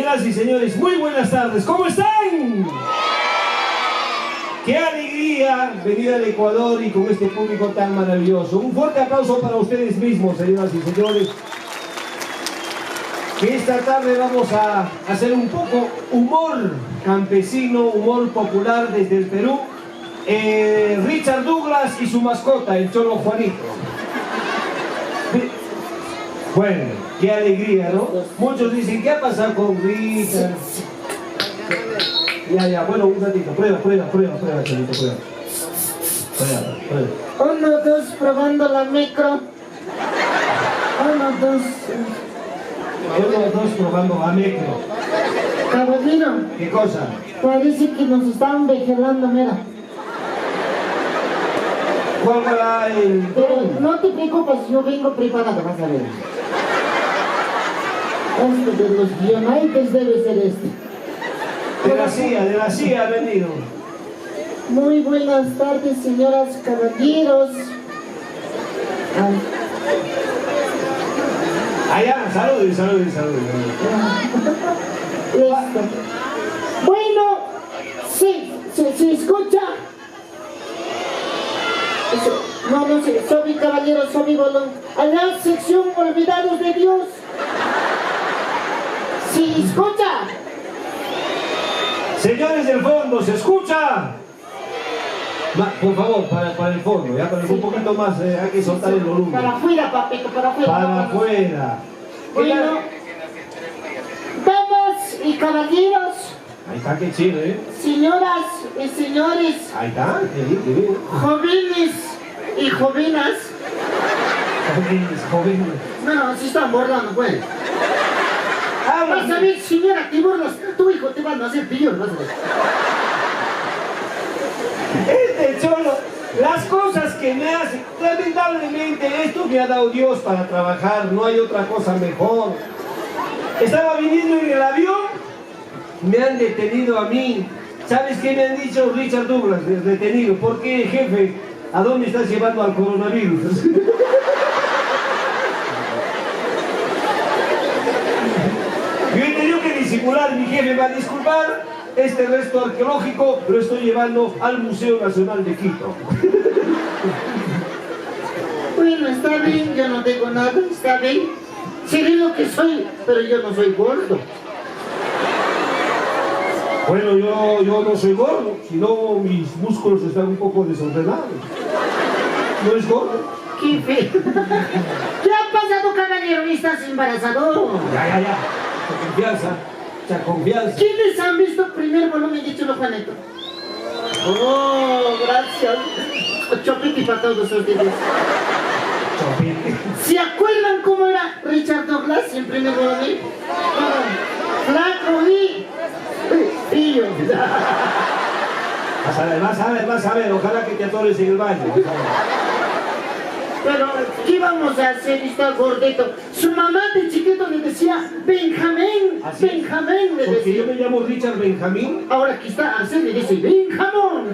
Señoras y señores, muy buenas tardes. ¿Cómo están? ¡Qué alegría venir al Ecuador y con este público tan maravilloso! Un fuerte aplauso para ustedes mismos, señoras y señores. Que esta tarde vamos a hacer un poco humor campesino, humor popular desde el Perú. Richard Douglas y su mascota, el Cholo Juanito. Bueno, qué alegría, ¿no? Muchos dicen, ¿qué ha pasado con Richard? Ya, bueno, un ratito, prueba, Cholito, prueba. Uno, dos, probando la micro. Uno, dos, probando la micro. caballero, ¿Qué cosa? parece que nos están vigilando, mira. ¿Cuál va el...? Pero no te preocupes, yo vengo preparado, vas a ver. Este de los guionaites debe ser este. De la CIA ha venido. Muy buenas tardes, señoras, caballeros. Allá, saluden. Listo. Bueno, sí, se escucha. No sé, soy caballero, soy bolón. Allá, sección Olvidados de Dios. Sí, escucha. Señores del fondo, ¿se escucha? Por favor, para el fondo, ya para un poquito más, hay que soltar el volumen. Para afuera, papito, para afuera. Para afuera. Bueno, damas y caballeros, Ahí está, qué chido, ¿eh? señoras y señores, Ahí está, qué bien. jóvenes y jovenas. Jóvenes. No, si están burlando, pues. Vas a ver, señora, te burlas. Tu hijo te van a hacer pillo, vas a ver. Este Cholo, las cosas que me hacen, lamentablemente esto me ha dado Dios para trabajar, no hay otra cosa mejor. Estaba viniendo en el avión, me han detenido a mí. ¿Sabes qué me han dicho, Richard Douglas? Detenido. ¿Por qué, jefe? ¿A dónde estás llevando al coronavirus? Yo he tenido que disimular, mi jefe va a disculpar este resto arqueológico, lo estoy llevando al Museo Nacional de Quito. Bueno, está bien, yo no tengo nada, está bien. Seré lo que soy, pero yo no soy gordo. Bueno, yo no soy gordo, sino mis músculos están un poco desordenados. ¿No es gordo? Qué feo. ¿Qué ha pasado, caballero? ¿Estás embarazado? Ya. Mucha confianza. ¿Quiénes han visto el primer volumen de Cholo Juanito? Oh, gracias. Chopiti para todos ustedes. ¿Se acuerdan cómo era Richard Douglas en primer volumen? Flaco y pillo. Vas a ver, ojalá que te atores en el baño. Pero, ¿qué vamos a hacer? Está gordito. Su mamá de chiquito le decía Benjamín. ¿Así? Benjamín le Porque decía. yo me llamo Richard Benjamín. Ahora aquí está, así le dice Benjamín.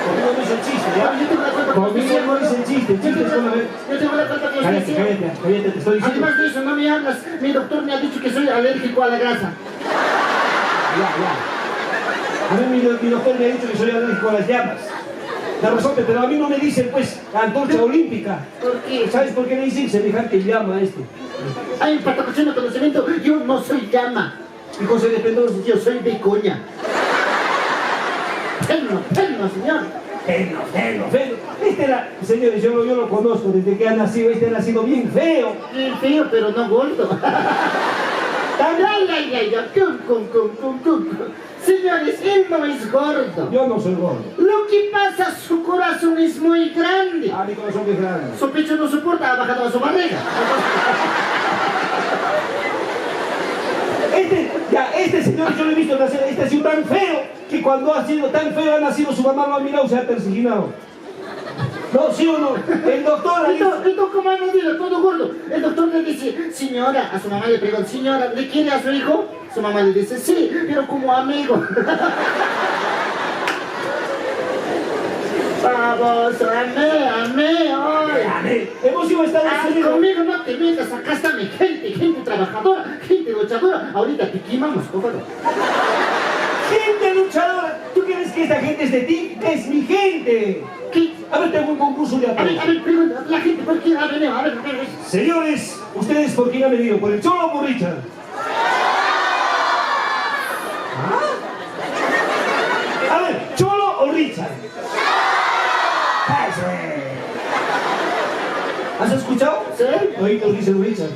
Conmigo no es el chiste, Yo ¿ya? tengo la culpa con Conmigo no es el chiste, el chiste es con la vez. Yo tengo la culpa con usted. Cállate, te estoy diciendo. Además de eso, no me hablas. Mi doctor me ha dicho que soy alérgico a la grasa. Ya. A mí mi doctor me ha dicho que soy alérgico a las llamas. La razón, pero a mí no me dicen, pues, antorcha olímpica. ¿Por qué? ¿Sabes por qué me dicen semejante llama esto? Hay un de conocimiento. Yo no soy llama. ¿Y José de Pendoso? Yo soy becoña. Perno, señor. Feo. Este era, señores, yo lo conozco desde que ha nacido. Este ha nacido bien feo. Bien feo, pero no gordo. Ay. Cum. Señores, él no es gordo. Yo no soy gordo. Lo que pasa, su corazón es muy grande. Ah, mi corazón es grande. Su pecho no soporta, ha bajado a su barriga. Este señor yo lo he visto nacer, este ha sido tan feo que cuando ha sido tan feo ha nacido su mamá lo ha mirado y se ha persignado. No, ¿sí o no? El doctor le dice... Esto como no digo, todo gordo. El doctor le dice, señora, a su mamá le pregunta, señora, ¿le quiere a su hijo? Su mamá le dice, sí, pero como amigo. Vamos, amé, hoy. Hemos ido a Estados Unidos. Conmigo no te metas, acá está mi gente trabajadora, gente luchadora. Ahorita te quemamos, por favor. Gente luchadora. ¿Tú crees que esta gente es de ti? Es mi gente. ¿Qué? A ver, tengo un concurso de aplausos. A ver, pregunta, la gente, ¿por quién ha venido? A ver. Señores, ¿ustedes por quién han venido? ¿Por el Cholo o por Richard? ¿Ah? A ver, ¿Cholo o Richard? ¿Has escuchado? ¿Sí? Ahorita lo dice Richard.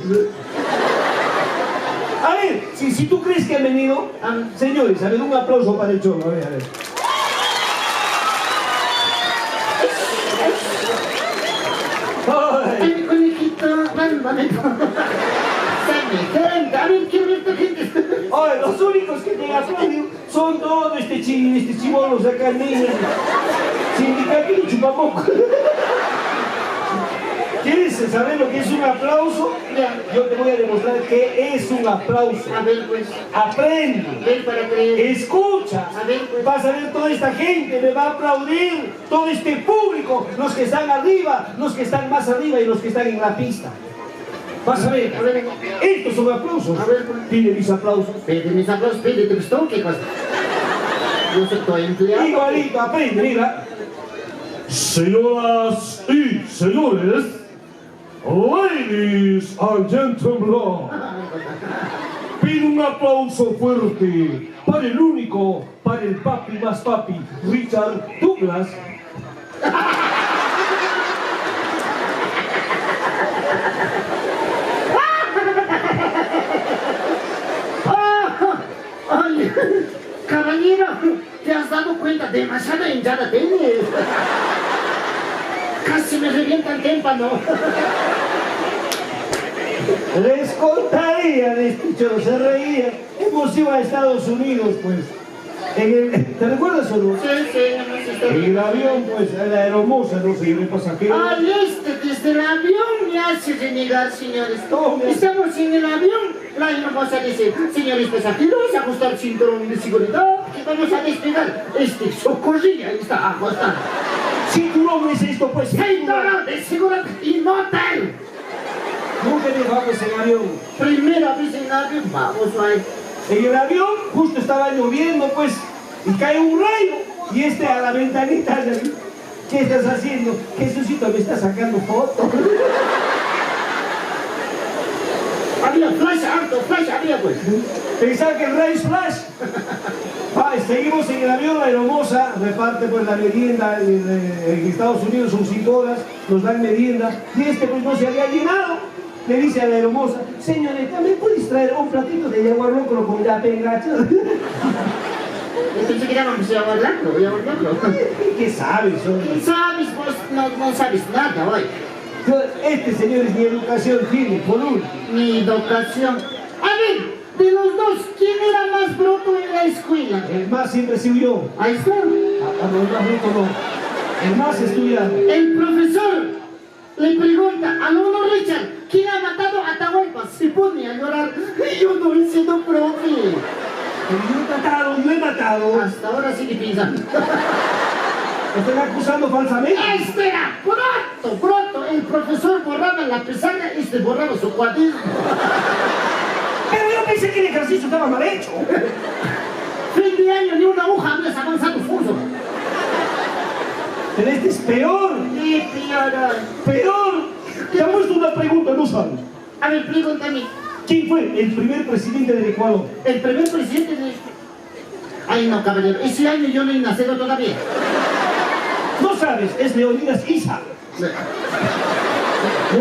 A ver, si tú crees que han venido, señores, a ver, un aplauso para el Cholo, a ver. Ay, mi conejito, mándame. A ver, quiero ver esta gente. Oye, los únicos que te aplauden son todos chibolos de acá, niños. Sindicato y chupamoco. ¿Quieres saber lo que es un aplauso? Ya. Yo te voy a demostrar qué es un aplauso. A ver, pues. Aprende. Ven para creer. Escucha. A ver, pues. Vas a ver toda esta gente, me va a aplaudir. Todo este público, los que están arriba, los que están más arriba y los que están en la pista. Vas a ver. A ver. Estos son aplausos. A ver, pues. Pide mis aplausos. Pide mis aplausos, pide tu pistón, ¿qué cosa? Yo soy tu empleado. Igualito, aprende, mira. Señoras y señores, ladies and gentlemen, pido un aplauso fuerte para el único, para el papi más papi, Richard Douglas. Ay, caballero, ¿te has dado cuenta? Demasiada hinchada tienes. Casi me revienta el témpano. Les contaría de este Cholo, se reía. Hemos ido a Estados Unidos, pues. ¿Te recuerdas o no? Sí, no sé. En el avión, pues, a la aeromoza, no se lleve pasajero. Ay, desde el avión me hace renegar, señores. Tome. Estamos en el avión. La hermosa dice, señores pasajeros, ajustar cinturón de seguridad, que vamos a despegar. Socorrilla está ajustado. Cinturón es esto, pues. Cinturón de seguridad inmortal. Nunca dejamos en avión. Primera vez en el avión, vamos ahí. En el avión justo estaba lloviendo, pues, y cae un rayo. Y a la ventanita, ¿qué estás haciendo? Jesucito me está sacando fotos. Había flash, harto flash había, pues. Pensaba que el rayo es flash. Seguimos en el avión, la aeromoza reparte pues la merienda. En Estados Unidos son 5 horas, nos dan merienda. Y pues no se había llenado. Le dice a la hermosa, señorita, ¿me puedes traer un platito de yaguarlocro con ya pengacho? Yo pensé que ya vamos a hablarlo. ¿Qué sabes, hombre? ¿Qué sabes? Vos no sabes nada hoy. Este señor es mi educación tiene, por último. Mi educación. A ver, de los dos, ¿quién era más bruto en la escuela? El más siempre he sido yo. Ahí está. A los más brutos no. El más estudiado. El profesor le pregunta al alumno Richard, ¿quién ha matado a Atahualpa? Se pone a llorar. Yo no he sido profe. Yo he matado. Hasta ahora sigue pensando. ¿Me están acusando falsamente? Espera, pronto. El profesor borraba la pizarra y borraba su cuaderno. Pero yo pensé que el ejercicio estaba mal hecho. Fin de año, ni una hoja habías avanzado curso. Pero este es peor. ¡Qué peor! ¡Peor! Te ha puesto una pregunta, no sabes. A ver, pregúntame. ¿Quién fue el primer presidente del Ecuador? El primer presidente de... Ay, no, caballero. Ese año yo no he nacido todavía. No sabes, es Leonidas Issa. Le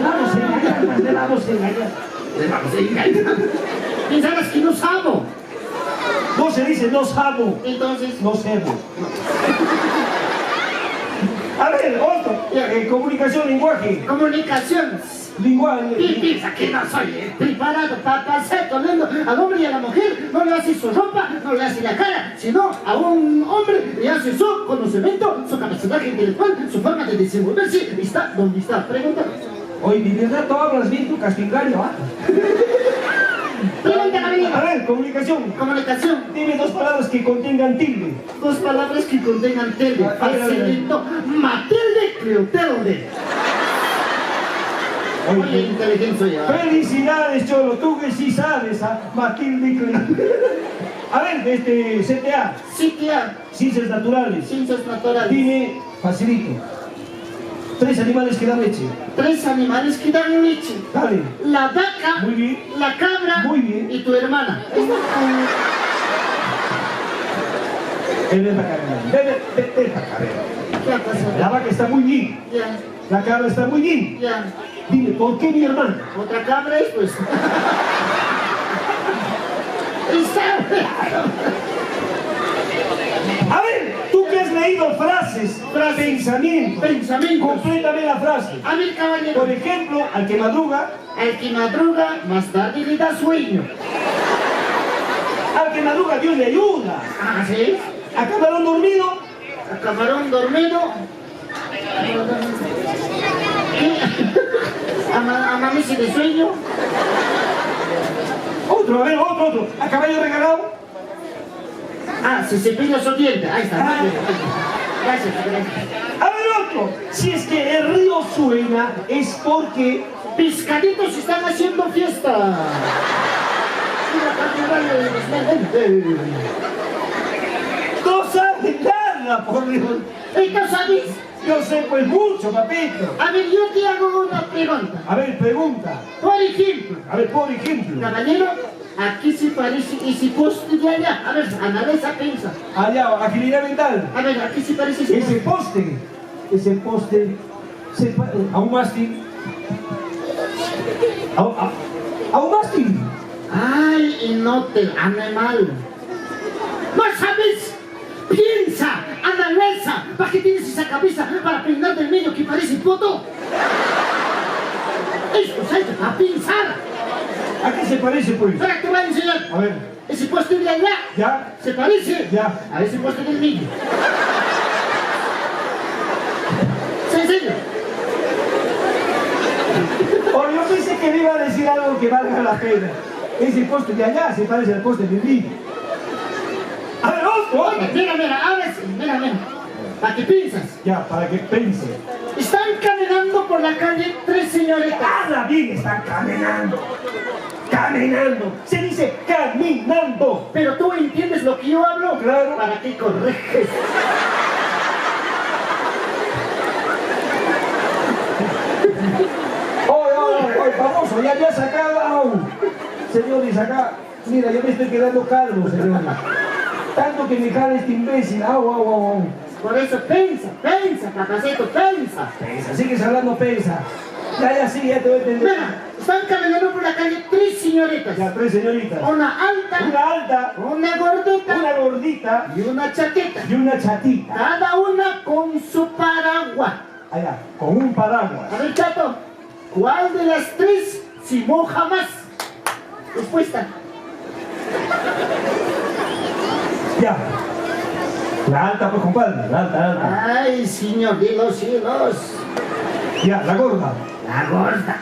vamos a engañar. Pensabas que no sabo. No se dice no sabo. Entonces... No sebo. A ver, otro. Comunicación, lenguaje. Comunicación. Lenguaje. Y piensa que no soy preparado para pasar tolendo al hombre y a la mujer. No le hace su ropa, no le hace la cara, sino a un hombre le hace su conocimiento, su capacidad intelectual, su forma de desenvolverse. Está donde está. Pregunta. Oye, de verdad tú hablas bien tu castingario, ¿ah? Pregunta, caballero. A ver, Comunicación. Comunicación. Dime dos palabras que contengan tilde. Dos palabras que contengan tilde. A ver. Facilito. Matilde, Cleotilde. Oye, inteligencia ya. Felicidades, Cholo, tú que sí sabes, Matilde Cleotilde. A ver, CTA, Psiquia. Ciencias Naturales. Ciencias naturales. Dime, facilito. 3 animales que dan leche. 3 animales que dan leche. Dale. La vaca. Muy bien. La cabra. Muy bien. Y tu hermana. Ven para acá, ven para acá. ¿Qué ha pasado? La vaca está muy bien. Ya, La cabra está muy bien. ya. Dime, ¿por qué mi hermana? Otra cabra es pues. Está. A ver, tú que has leído frases, pensamientos, Pensamientos. complétame la frase. A ver, caballero. Por ejemplo, al que madruga, Al que madruga, más tarde le da sueño. Dios le ayuda. Ah, ¿sí? A camarón dormido, A camarón dormido. Amanece de sueño. otro, a ver, otro. A caballo regalado, Ah, se cepilla su diente. Ahí está. Ah. Gracias, gracias. a ver otro. Si es que el río suena, es porque Pescaditos están haciendo fiesta. Mira, carnaval de no sabe nada, por Dios. ¿Y tú sabes? Yo sé pues mucho, papito. A ver, yo te hago una pregunta. A ver, pregunta. Por ejemplo, A ver, por ejemplo. caballero, ¿a qué se parece ese poste de allá? A ver, analiza, piensa. Allá, agilidad mental. A ver, ¿a qué se parece ese Ese poste? poste, a un mástil. A un mástil. Ay, inútil, animal. ¿No sabes? Piensa, analiza. ¿Para qué tienes esa cabeza para peinar del medio que parece poto? Esto es algo para pensar. ¿A qué se parece, pues? Ahora te voy a enseñar. A ver, Ese poste de allá ya, se parece ya. a ese poste del medio. ¿Se enseña? O yo pensé que me iba a decir algo que valga la pena. Ese poste de allá se parece al poste del niño. A ver, otro. Mira, ahora sí, mira. ¿Para qué piensas? Ya, para que piense. Están caminando por la calle 3 señoritas. Habla bien, están caminando. Caminando. Se dice caminando. Pero tú entiendes lo que yo hablo. Claro. ¿Para qué corriges? Oye, famoso, ya se acaba. Señores, acá, mira, yo me estoy quedando calvo, señores. Tanto que me jala este imbécil. Por eso piensa, papacito, piensa. Pesa, sigues hablando pesa. Ya, sí, ya te voy a entender. Mira, están caminando por la calle 3 señoritas. Ya, 3 señoritas. Una alta, Una alta, una gordita una gordita y una chaqueta. y una chatita. Cada una con su paraguas. Allá, con un paraguas. A ver, chato, ¿cuál de las 3 se moja más? Respuesta. Ya. La alta, pues, compadre. La alta. Ay, señor de los cielos. Ya, la gorda. La gorda.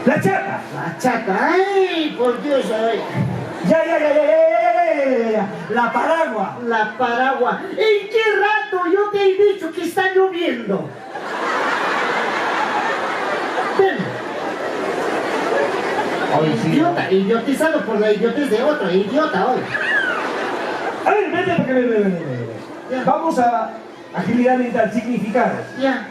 La chata. La chata. Ay, por Dios, ay. Ya. La paraguas. La paraguas. ¿En qué rato yo te he dicho que está lloviendo? Ven. Ay, sí. Idiota, idiotizado por la idiotez de otro, idiota hoy. A ver, vete. Ya. Vamos a agilidad mental, significados. Ya,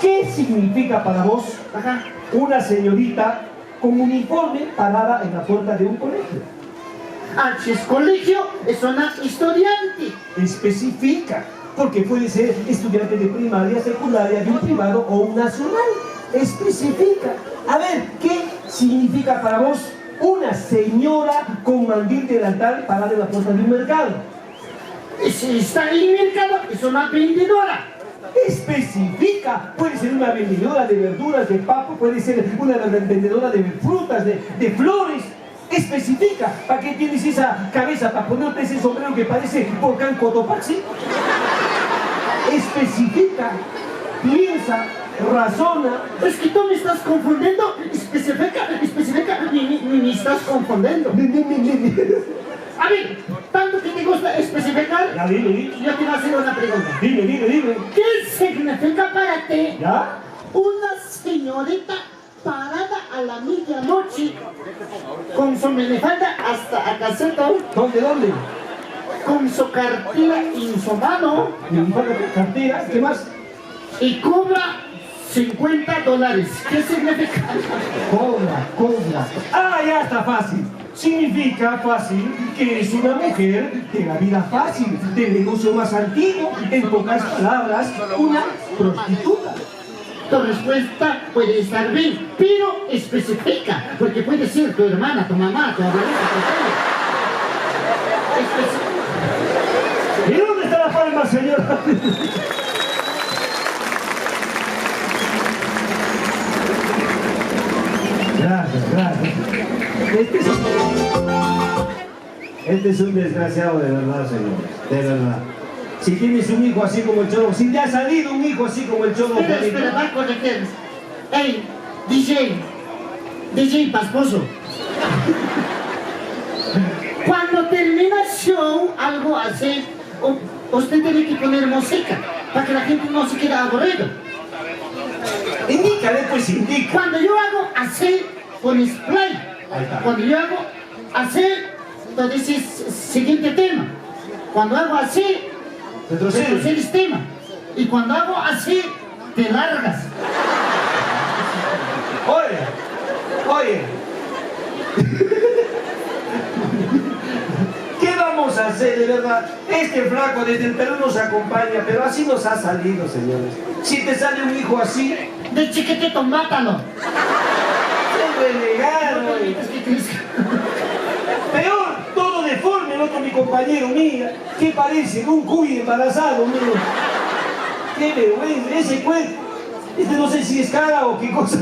¿Qué significa para vos ajá. una señorita con uniforme parada en la puerta de un colegio? Ah, si es colegio, es una estudiante. Especifica, porque puede ser estudiante de primaria, secundaria, de un privado o un nacional. Especifica. A ver, ¿qué significa para vos una señora con mandil delantal parada en la puerta de un mercado? Si está en el mercado, es una vendedora. Especifica, puede ser una vendedora de verduras, de papo, puede ser una vendedora de frutas, de flores. Especifica, ¿para qué tienes esa cabeza? ¿Para ponerte ese sombrero que parece volcán Cotopaxi? Especifica. piensa, razona. Es que tú me estás confundiendo. Especifica, me estás confundiendo. A ver, tanto que te gusta especificar, Ya, dime. yo te voy a hacer una pregunta. Dime. ¿Qué significa para ti ¿Ya? una señorita parada a la medianoche con su minifalda hasta acá, ¿Dónde? con su cartera en su mano Mi cartera, ¿qué más? y cobra $50? ¿Qué significa? Cobra. Ah, ya está fácil. Significa fácil que es una mujer de la vida fácil, del negocio más antiguo, en pocas palabras, una prostituta. Tu respuesta puede estar bien, pero especifica, porque puede ser tu hermana, tu mamá, tu abuelita, tu tía. ¿Y dónde está la palma, señora? Gracias. Este es un desgraciado de verdad, señores. De verdad. Si tienes un hijo así como el Cholo, si te ha salido un hijo así como el Cholo, Espera, va a corregir. Hey, DJ Pasposo. Cuando termina el show, algo así, usted tiene que poner música para que la gente no se quede aburrido. Indícale, pues indica. Cuando yo hago así, pones play. Ahí está. Cuando yo hago así, tú dices siguiente tema. Cuando hago así, retrocedes tema. Y cuando hago así, te largas. Oye. ¿Qué vamos a hacer, de verdad? Este flaco desde el Perú nos acompaña, pero así nos ha salido, señores. Si te sale un hijo así, De chiquitito, mátalo. se renegaron. Peor, todo deforme, el otro mi compañero, mira, que parece un cuy embarazado, mira. Qué vergüenza, ese cuerpo. No sé si es cara o qué cosa.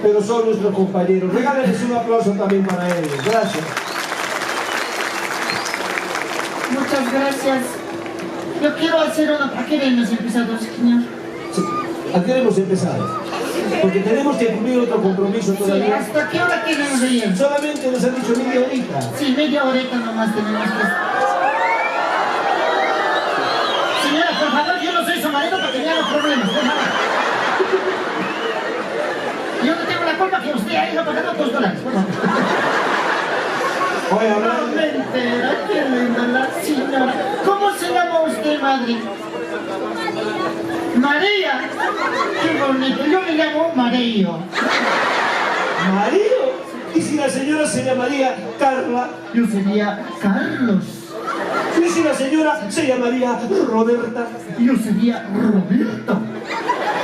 Pero son nuestros compañeros. Regálales un aplauso también para ellos. Gracias. Muchas gracias. Yo quiero hacer una... ¿A qué hora hemos empezado, señor? ¿A qué hemos empezado? Porque tenemos que cumplir otro compromiso Sí, todavía. ¿hasta qué hora tenemos de ir? Solamente nos han dicho media horita. Sí, media horita nomás tenemos que... Señora, por favor, yo no soy su marido para que me haga problemas. Por favor. Yo no tengo la culpa que usted haya ido pagando $2, por favor. Oye, No hablando. me entera, qué linda la señora. ¿Cómo se llama usted, madre? María. Qué bonito. Yo me llamo Mario. ¿Mario? ¿Y si la señora se llamaría Carla? Yo sería Carlos. ¿Y si la señora se llamaría Roberta? Yo sería Roberto.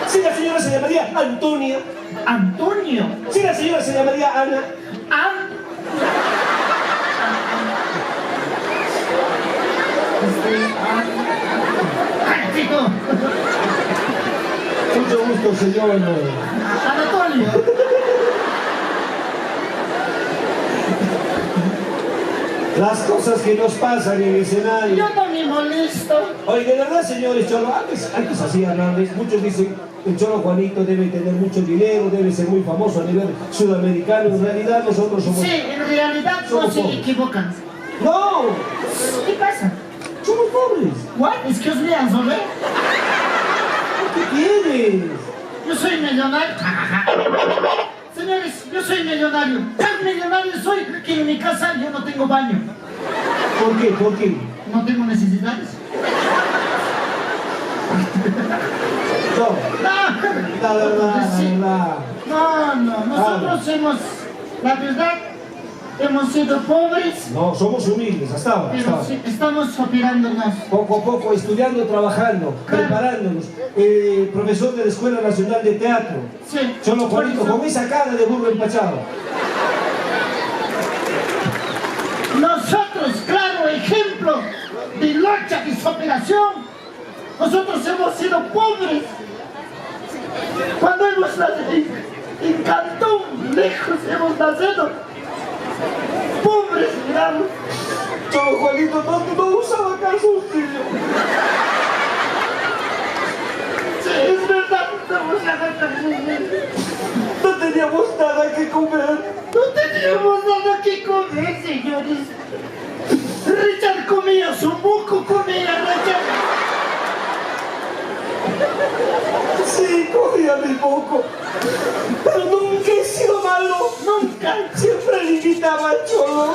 ¿Si la señora se llamaría Antonia? Antonio. ¿Si la señora se llamaría Ana? Chico. Mucho gusto, señor. Antonio. Las cosas que nos pasan en el escenario. Yo no me molesto. Oye, de verdad, señores Cholo, antes así hablarles, muchos dicen que el Cholo Juanito debe tener mucho dinero, debe ser muy famoso a nivel sudamericano. En realidad nosotros somos... Sí, en realidad no Somos se pobres. equivocan. ¡No! ¿Qué pasa? ¡Somos pobres! What? Excuse me, Anzole. ¿Qué quieres? Yo soy millonario. Señores, yo soy millonario. Tan millonario soy que en mi casa yo no tengo baño. ¿Por qué? ¿Por qué? No tengo necesidades. No, la verdad, Sí. la verdad. No, nosotros hemos, la verdad, hemos sido pobres, No, somos humildes, hasta ahora. pero sí, estamos superándonos. Poco a poco, estudiando, trabajando, Claro. preparándonos. Profesor de la Escuela Nacional de Teatro. Sí, Cholo Juanito, por eso, con esa cara de burro empachado. nosotros, claro ejemplo de lucha y superación, nosotros hemos sido pobres. Cuando hemos nacido en Cantón, lejos hemos nacido. Pobres, miramos. Cholo Juanito, no usaba calzoncillo. No teníamos nada que comer. No teníamos nada que comer, señores. Richard comía, su buco comía, Richard. Sí, comía mi poco. Pero nunca he sido malo. Nunca. Siempre le invitaba al cholo.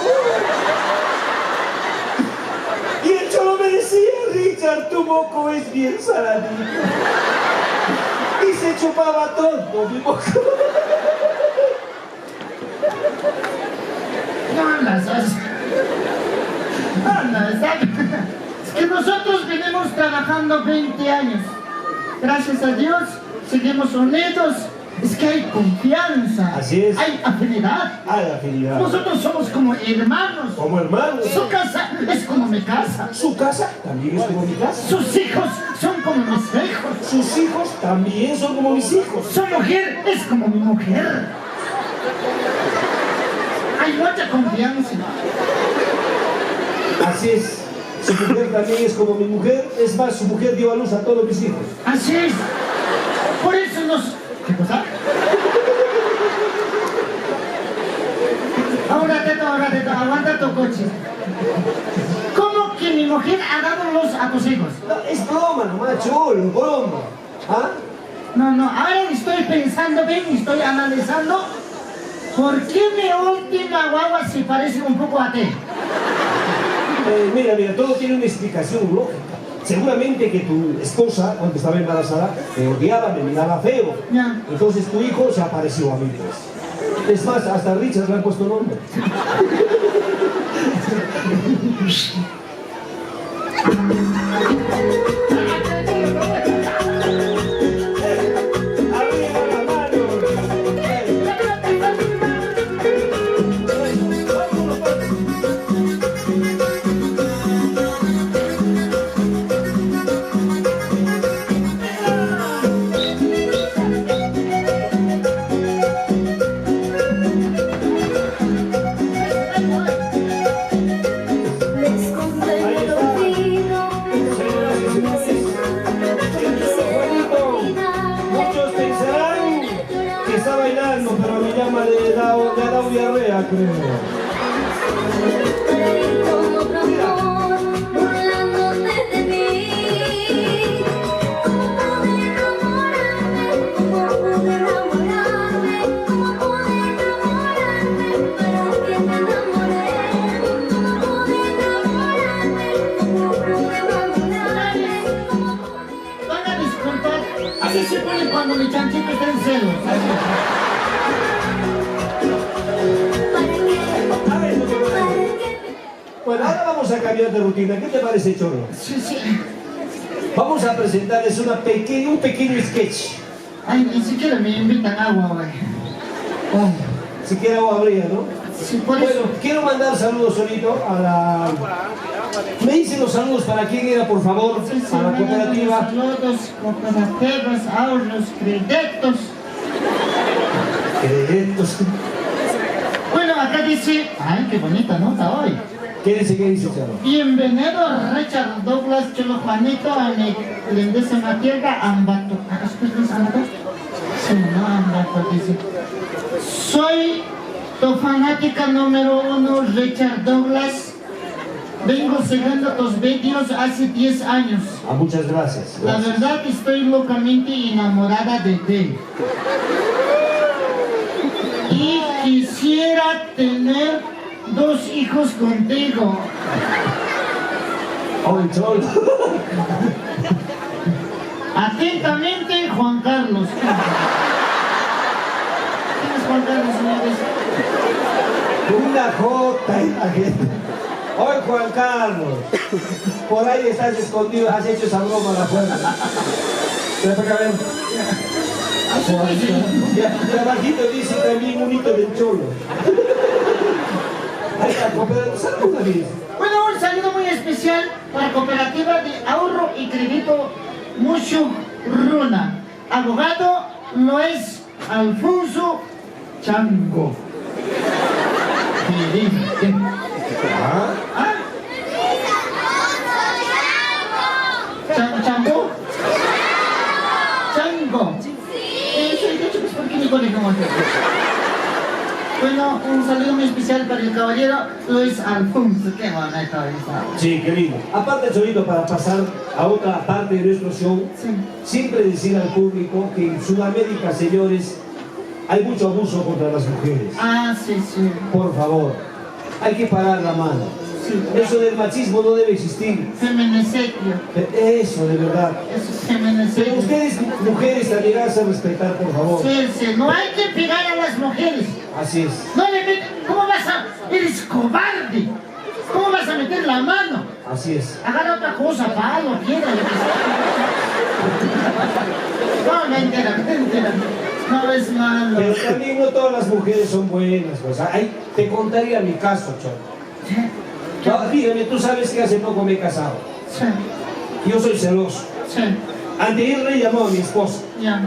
Y el cholo me decía, Richard, tu moco es bien saladito. Y se chupaba todo mi moco. No las haces. No, es que nosotros venimos trabajando 20 años. Gracias a Dios, seguimos unidos. Es que hay confianza. Así es. Hay afinidad. Hay afinidad. Nosotros somos como hermanos. Como hermanos. Su casa es como mi casa. Su casa también es como mi casa. Sus hijos son como mis hijos. Sus hijos también son como mis hijos. Su mujer es como mi mujer. Hay mucha confianza. Así es. Su mujer también es como mi mujer. Es más, su mujer dio a luz a todos mis hijos. Así es. Por eso nos... ¿Qué cosa? Ahora, aguanta tu coche. ¿Cómo que mi mujer ha dado luz a tus hijos? No, es broma nomás, cholo, broma. ¿Ah? No, ahora estoy pensando bien y estoy analizando por qué mi última guagua se parece un poco a ti. Mira, todo tiene una explicación lógica. Seguramente que tu esposa, cuando estaba embarazada, me odiaba, me miraba feo. Ya. Entonces tu hijo se apareció a mí, pues. Es más, hasta Richard le han puesto nombre. Arriba la mano. Muchos pensarán que está bailando, pero a mi llama le ha dado diarrea, creo. Van a disculpar, así se pone cuando mi chanchito está en celos. Bueno, ahora vamos a cambiar de rutina. ¿Qué te parece, Cholo? Sí. Vamos a presentarles un pequeño sketch. Ay, ni siquiera me invitan agua, güey. Oh, Si quiere agua habría, ¿no? sí, por eso. Bueno, quiero mandar saludos solito a la... Me dicen los saludos para quién era, por favor, a la cooperativa. Saludos, cooperativas, ahorros, créditos. Créditos. Bueno, acá dice, ay, qué bonita nota hoy. ¿Qué dice, Cholo? Bienvenido a Richard Douglas Cholo Juanito a mi lindísima tierra Ambato. ¿Esto es Ambato? Sí, no, Ambato dice. Soy tu fanática número 1, Richard Douglas. Vengo siguiendo tus vídeos hace 10 años. Ah, muchas gracias. La verdad estoy locamente enamorada de ti. Y quisiera tener 2 hijos contigo. Oh, Cholo. Atentamente, Juan Carlos. ¿Quién es Juan Carlos, señores? Una J en la gente. Hoy, Juan Carlos. Por ahí estás escondido. Has hecho esa broma a la fuerza. Ven para acá, ven. Y abajito dice también un hito del Cholo. Ahí está, saluda bien. Bueno, un saludo muy especial para la Cooperativa de Ahorro y Crédito Mucho Runa. Abogado Luis Alfonso Chango. ¿Ah? ¿Ah? ¿Chango? Chango. Bueno, un saludo muy especial para el caballero Luis Alfonso. Qué bonito está. Sí, querido. Aparte, Cholito, para pasar a otra parte de nuestro show, Sí. siempre decir al público que en Sudamérica, señores, hay mucho abuso contra las mujeres. Ah, sí, sí. Por favor, hay que parar la mano. Sí. Eso del machismo no debe existir. Feminicidio. Eso, de verdad. Eso es Pero feminicidio. ustedes, mujeres, también hacen respetar, por favor. Sí, sí. No hay que pegar a las mujeres. Así es. No le metes. ¿Cómo vas a...? Eres cobarde. ¿Cómo vas a meter la mano? Así es. Agarra otra cosa, palo, piedra, lo que sea. No, mentira, mentira. No es malo. Pero también no todas las mujeres son buenas. Pues. Ay, te contaría mi caso, Cholo. No, dígame, tú sabes que hace poco me he casado. Sí, Yo soy celoso. sí, Anteayer le llamó a mi esposa. ya.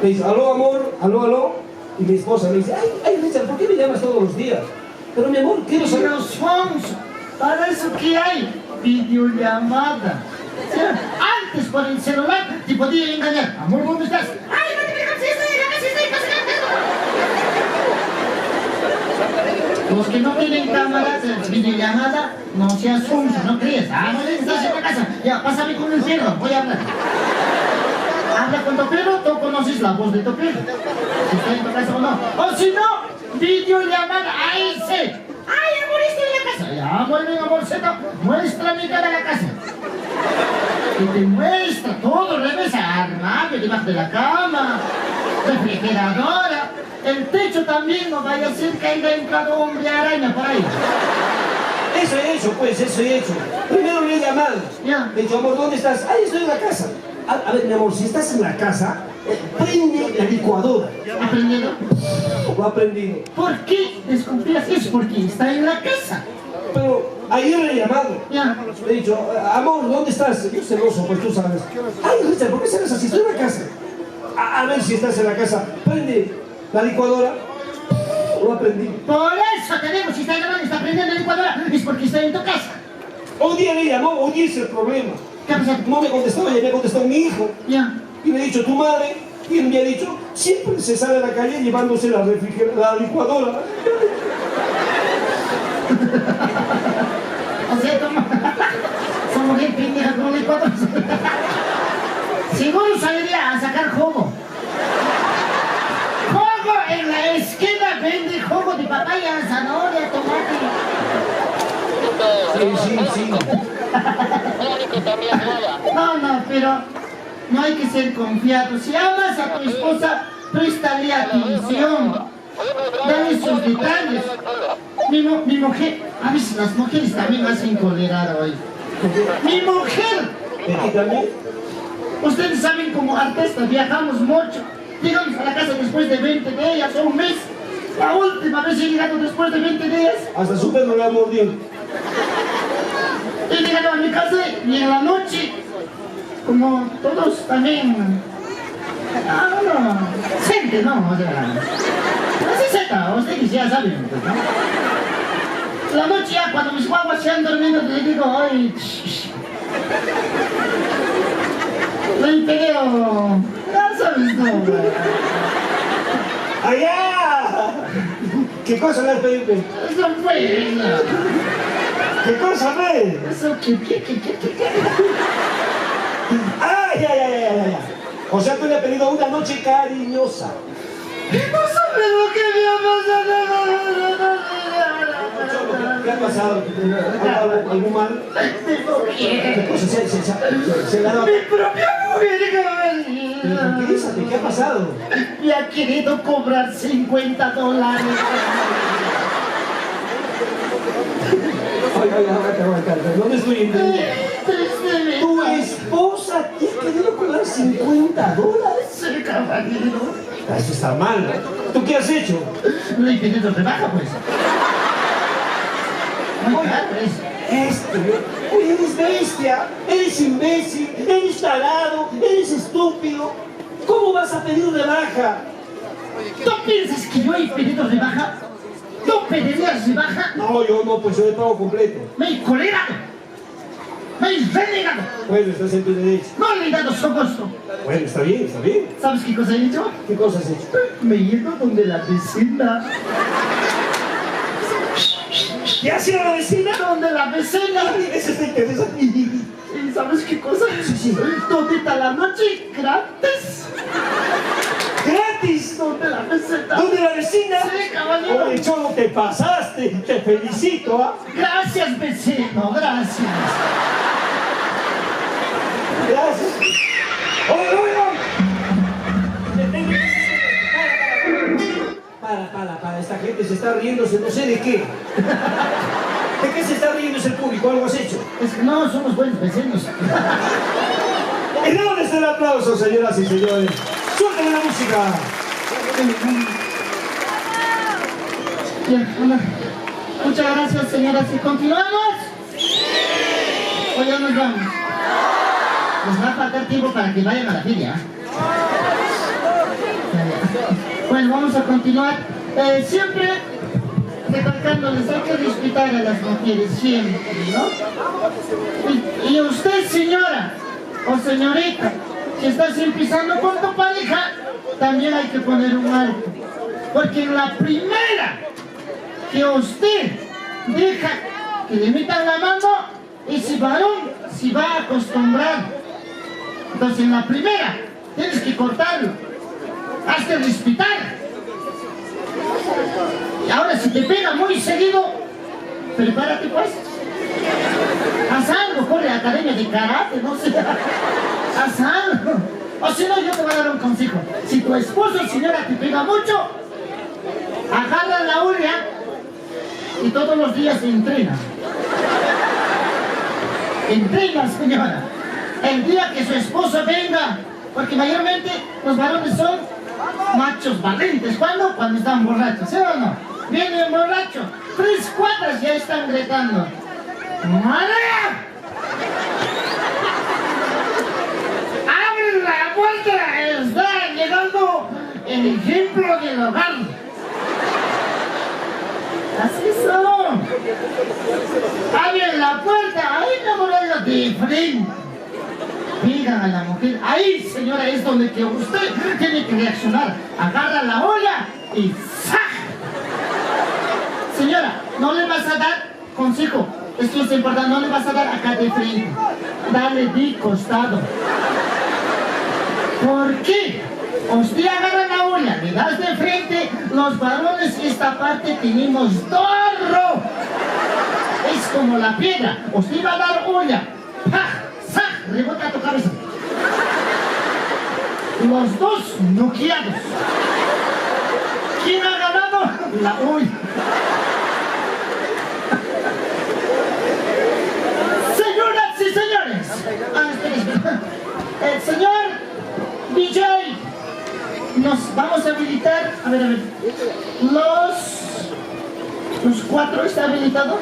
Me dice, aló, amor, aló, aló. Y mi esposa me dice, ay, Richard, ¿por qué me llamas todos los días? Pero mi amor, quiero saber. Pero Alfonso, para eso que hay videollamada. O sea, antes por el celular te podía engañar. Amor, ¿dónde estás? Ay, no te digas si estoy en la casa, estoy cocinando. Los que no tienen cámaras de videollamada, no seas sonso, no crees. Ah, no estás en la casa. Ya, pásame con el perro, voy a hablar. Habla con tu perro, tú conoces la voz de tu perro. Si está en tu casa o no. O si no, videollamada, ahí sí. Ay, amor, estoy en la casa. Ya, amor, ven, amorcito, muéstrame toda la casa. Y te muestra todo, revisa armario, debajo de la cama, refrigeradora. El techo también, no vaya a ser que haya entrado hombre araña por ahí. Eso he hecho, pues, eso he hecho. Primero le he llamado. Ya. Le he dicho, amor, ¿dónde estás? Ay, estoy en la casa. A ver, mi amor, si estás en la casa, prende la licuadora. ¿Aprendido? Lo ha aprendido. ¿Por qué desconfías? Es porque está en la casa. Pero ayer le he llamado. Ya. Le he dicho, amor, ¿dónde estás? Yo celoso, pues tú sabes. Ay, Richard, ¿por qué celas así? Estoy en la casa. A ver si estás en la casa. Prende la licuadora. Lo aprendí. Por eso te digo, si está grabando y está prendiendo la licuadora, es porque está en tu casa. Un día le llamó, hoy es el problema. ¿Qué ha pasado? No me contestaba, ya me contestó mi hijo. Ya. Y le he dicho, tu madre, y él me ha dicho, siempre se sale a la calle llevándose la licuadora. O sea, su mujer pendeja con licuadora. Seguro saldría a sacar jugo. Jugo en la esquina vende jugo de papaya, zanahoria, tomate. Sí. No, pero no hay que ser confiado. Si amas a tu esposa, préstale atención. Dale sus detalles. Mi mujer, a veces las mujeres también me hacen colerar hoy. Mi mujer. ¿De aquí también? Ustedes saben, como artistas viajamos mucho. Llegamos a la casa después de 20 días o un mes. La última vez he llegado después de 20 días. Hasta su perro le ha mordido. He llegado a mi casa y en la noche, como todos también. Siente, ¿no? O sea, así seca, ustedes ya saben. Pues, ¿no? La noche ya, cuando mis guaguas se han dormido, les digo, ay, lo impedido. Ya sabes, no, ¡Allá! ¿Qué cosa le has pedido? eso fue. ¿Qué cosa fue? Eso que. ¡Ay! O sea, tú le has pedido una noche cariñosa. No sabes lo que me ha pasado. ¿Qué ha pasado? ¿Algún mal? ¿Qué cosa? ¿Se le ha dado? Mi propia mujer, Pero tranquilízate, ¿qué ha pasado? me ha querido cobrar $50. Aguanta. No me estoy entendiendo. Tristemente. Tu esposa te ha querido cobrar $50. Sí, caballero. Eso está mal, ¿no? ¿Tú qué has hecho? Le he pedido rebaja, pues. Muy caro, pues. Eres bestia, eres imbécil, eres tarado, eres estúpido. ¿Cómo vas a pedir rebaja? ¿Tú piensas que yo he pedido rebaja? ¿Tú pedirías rebaja? No, yo no, pues yo le pago completo. Me he colerado. Me he renegado. Bueno, estás en tu derecho. No le he dado su gusto. Bueno, está bien. ¿Sabes qué cosa he hecho? ¿Qué cosa has hecho? Me he ido donde la vecina. ¿Qué hacía la vecina? Donde la vecina. Eso está interesante. ¿Y sabes qué cosa? Sí. Todita la noche, gratis. ¡Gratis! Donde la vecina. ¿Dónde la vecina? Sí, caballero. Oye, Cholo, te pasaste. Te felicito, ¿ah? Gracias, vecino, gracias. Gracias. Oye. Para. Esta gente se está riéndose, no sé de qué. ¿De qué se está riendo ese público? ¿Algo has hecho? Es que no, somos buenos vecinos. ¿Y dónde está el aplauso, señoras y señores? ¡Suéltame la música! Bien, hola. Muchas gracias, señoras. ¿Y continuamos? ¿O ya nos vamos? Nos va a faltar tiempo para que vayan a la feria. Bueno, vamos a continuar. Siempre recalcándoles, hay que respetar a las mujeres, siempre, ¿no? Y usted, señora o señorita, si estás empezando con tu pareja, también hay que poner un alto. Porque en la primera que usted deja que le metan la mano, ese varón se va a acostumbrar. Entonces en la primera tienes que cortarlo, hazte respetar. Y ahora si te pega muy seguido, prepárate pues. Haz algo, corre a la academia de karate, no sé. Haz algo. O si no, yo te voy a dar un consejo. Si tu esposo, señora, te pega mucho, agarra la uña y todos los días entrena. Entrena, señora. El día que su esposo venga, porque mayormente los varones son machos valientes. ¿Cuándo? Cuando están borrachos, ¿sí o no? Viene borracho, 3 cuadras ya están gritando. ¡María! ¡Abre la puerta! Está llegando el ejemplo del hogar. Así son. Abren la puerta, ahí me moreno de frente. Digan a la mujer, ahí, señora, es donde que usted tiene que reaccionar. Agarra la olla y ¡zah! Señora, no le vas a dar consejo. Esto es importante, no le vas a dar acá de frente. Dale de costado. ¿Por qué? Usted agarra la olla, le das de frente, los varones esta parte tenemos dorro. Es como la piedra. Usted va a dar olla. ¡Pah! ¡Zah! Rebota tu cabeza. Los dos noqueados. ¿Quién ha ganado? La olla. Señoras y señores. Espera. El señor DJ, nos vamos a habilitar. A ver. Los 4 está habilitado.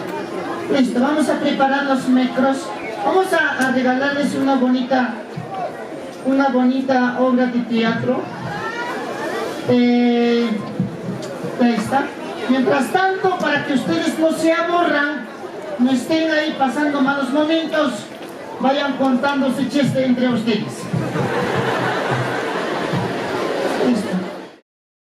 Listo, vamos a preparar los micros. Vamos a regalarles una bonita obra de teatro. Ahí está. Mientras tanto, para que ustedes no se aburran, no estén ahí pasando malos momentos, vayan contándose chistes entre ustedes.